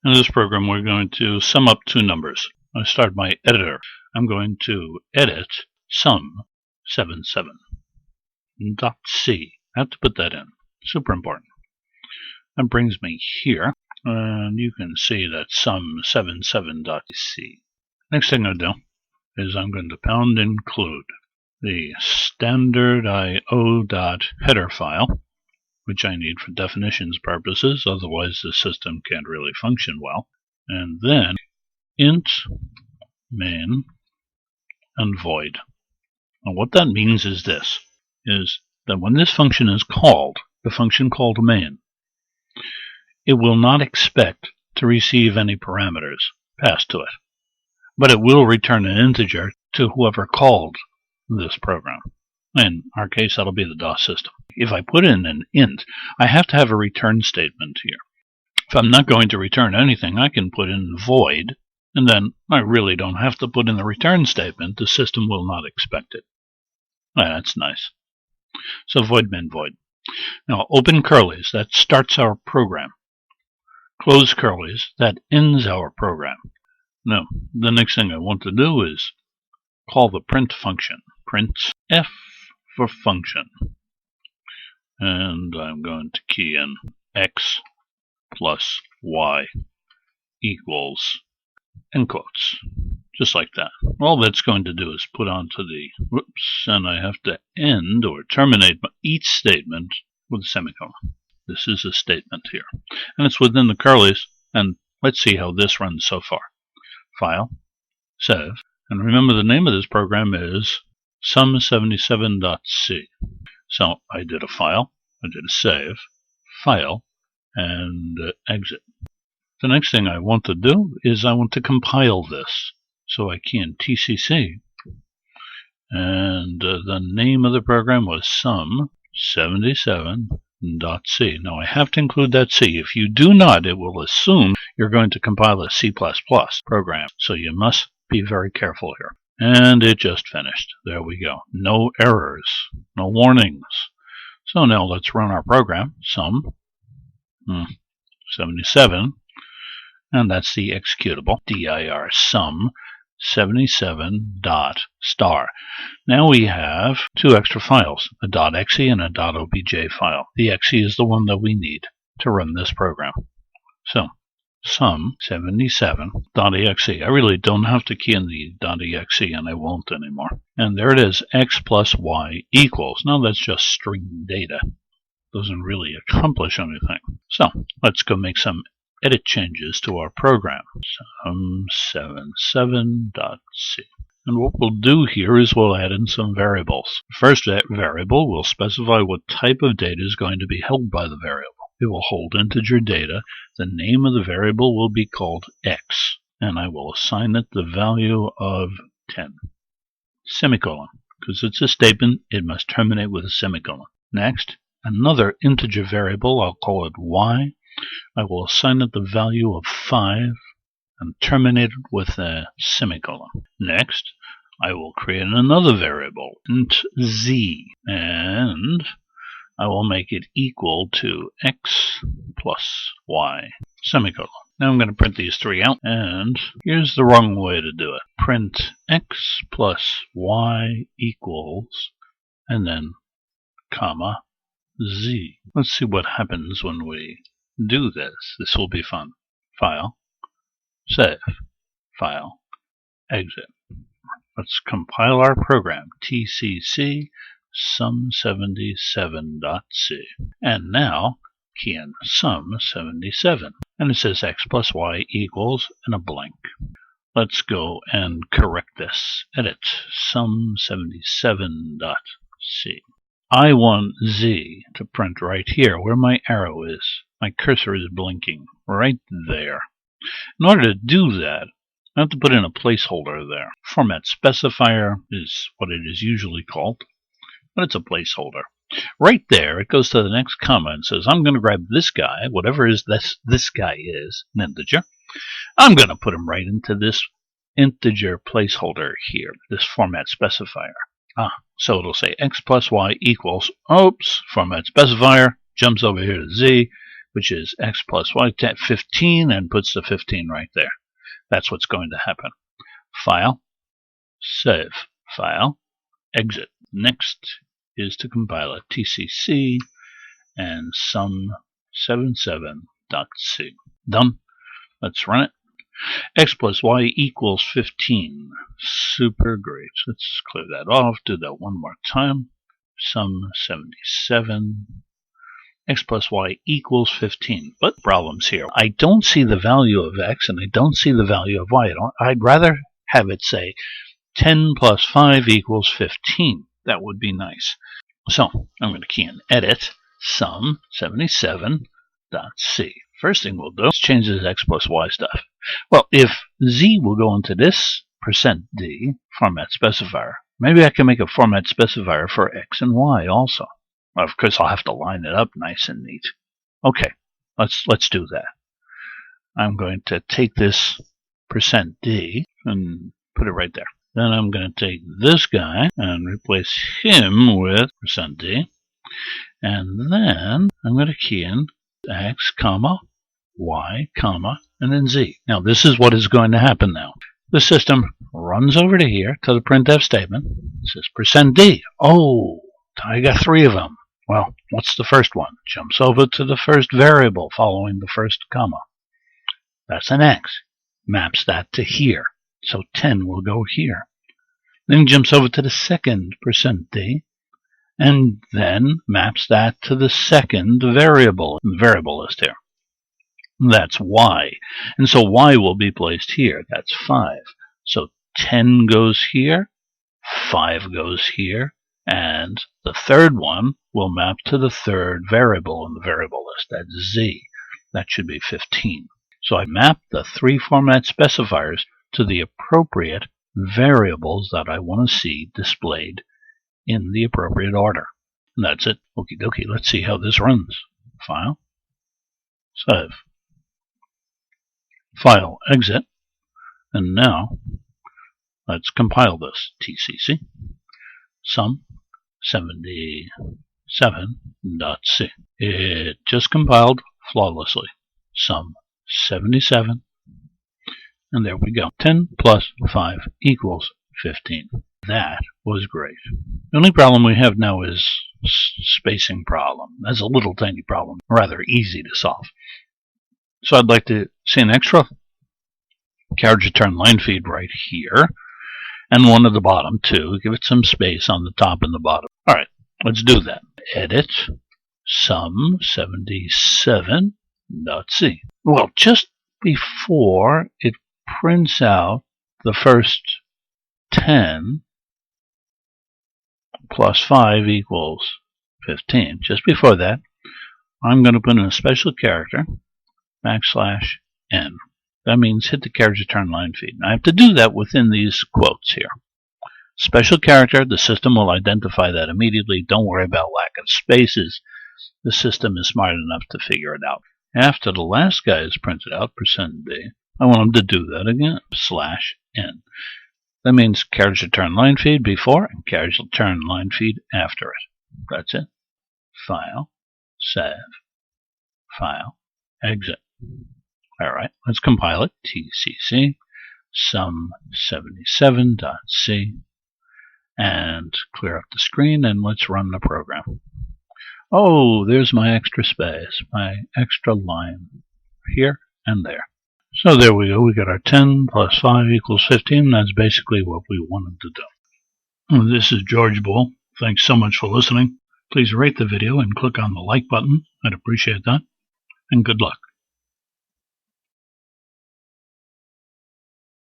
In this program, we're going to sum up two numbers. I start my editor. I'm going to edit sum77.c. I have to put that in. Super important. That brings me here, and you can see that sum77.c. Next thing I do is I'm going to pound include the standard io.header file, which I need for definitions purposes, otherwise the system can't really function well. And then int main and void. And what that means is this, is that when this function is called, the function called main, it will not expect to receive any parameters passed to it, but it will return an integer to whoever called this program. In our case, that'll be the DOS system. If I put in an int, I have to have a return statement here. If I'm not going to return anything, I can put in void, and then I really don't have to put in the return statement. The system will not expect it. That's nice. So void main void. Now open curlies, that starts our program. Close curlies, that ends our program. Now, the next thing I want to do is call the print function. Print f for function. And I'm going to key in x plus y equals, end quotes, just like that. All that's going to do is put onto the, and I have to end or terminate each statement with a semicolon. This is a statement here. And it's within the curlies, and let's see how this runs so far. File, save, and remember the name of this program is sum77.c. So I did a file, I did a save, file, and exit. The next thing I want to do is I want to compile this. So I key in TCC, and the name of the program was sum77.c. Now I have to include that C. If you do not, it will assume you're going to compile a C++ program. So you must be very careful here. And it just finished. There we go. No errors, no warnings. So now let's run our program, sum77, and that's the executable, dir sum77.star. Now we have two extra files, a .exe and a .obj file. The exe is the one that we need to run this program. So sum77.exe. I really don't have to key in the .exe, and I won't anymore. And there it is, x plus y equals. Now that's just string data. Doesn't really accomplish anything. So let's go make some edit changes to our program. Sum77.c. And what we'll do here is we'll add in some variables. The first variable will specify what type of data is going to be held by the variable. It will hold integer data. The name of the variable will be called x, and I will assign it the value of 10. Semicolon. Because it's a statement, it must terminate with a semicolon. Next, another integer variable, I'll call it y. I will assign it the value of 5 and terminate it with a semicolon. Next, I will create another variable, int z, and I will make it equal to x plus y, semicolon. Now I'm going to print these three out, and here's the wrong way to do it. Print x plus y equals, and then comma, z. Let's see what happens when we do this. This will be fun. File, save, file, exit. Let's compile our program, TCC sum77.c. And now key in sum77. And it says x plus y equals and a blank. Let's go and correct this. Edit sum77.c. I want z to print right here where my arrow is. My cursor is blinking right there. In order to do that, I have to put in a placeholder there. Format specifier is what it is usually called, but it's a placeholder. Right there, it goes to the next comma and says, I'm going to grab this guy, whatever is this guy is, an integer. I'm going to put him right into this integer placeholder here, this format specifier. So it'll say x plus y equals, oops, format specifier, jumps over here to z, which is x plus y, 15, and puts the 15 right there. That's what's going to happen. File, save, file, exit. Next is to compile it. TCC and sum77.c. Done. Let's run it. X plus y equals 15. Super great. Let's clear that off. Do that one more time. Sum77. X plus y equals 15. But problems here. I don't see the value of x and I don't see the value of y. I'd rather have it say 10 plus 5 equals 15. That would be nice. So I'm going to key in edit sum77.c. First thing we'll do is change this x plus y stuff. Well, if z will go into this %d format specifier, maybe I can make a format specifier for x and y also. Of course, I'll have to line it up nice and neat. Okay, let's do that. I'm going to take this %d and put it right there. Then I'm going to take this guy and replace him with %d. And then I'm going to key in x, comma, y, comma, and then z. Now, this is what is going to happen now. The system runs over to here to the printf statement. It says %d. Oh, I got 3 of them. Well, what's the first one? Jumps over to the first variable following the first comma. That's an x. Maps that to here. So 10 will go here. Then jumps over to the second %d. And then maps that to the second variable. The variable list here. That's y. And so y will be placed here. That's 5. So 10 goes here. 5 goes here. And the third one will map to the third variable in the variable list. That's z. That should be 15. So I mapped the 3 format specifiers to the appropriate variables that I want to see displayed in the appropriate order. And that's it. Okie dokie. Let's see how this runs. File. Save. File. Exit. And now let's compile this. TCC. Sum77.c. It just compiled flawlessly. Sum77. And there we go. 10 plus 5 equals 15. That was great. The only problem we have now is spacing problem. That's a little tiny problem. Rather easy to solve. So I'd like to see an extra carriage return line feed right here. And one at the bottom, too. Give it some space on the top and the bottom. All right, let's do that. Edit sum77.c. Well, just before it prints out the first 10 plus 5 equals 15, just before that, I'm going to put in a special character, \n. That means hit the carriage return line feed. I have to do that within these quotes here. Special character, the system will identify that immediately. Don't worry about lack of spaces. The system is smart enough to figure it out. After the last guy is printed out, %d, I want him to do that again, /n. That means carriage return line feed before and carriage return line feed after it. That's it. File, save, file, exit. All right, let's compile it. TCC, sum77.c, and clear up the screen, and let's run the program. Oh, there's my extra space, my extra line here and there. So there we go. We got our 10 plus 5 equals 15. That's basically what we wanted to do. This is George Boole. Thanks so much for listening. Please rate the video and click on the like button. I'd appreciate that. And good luck.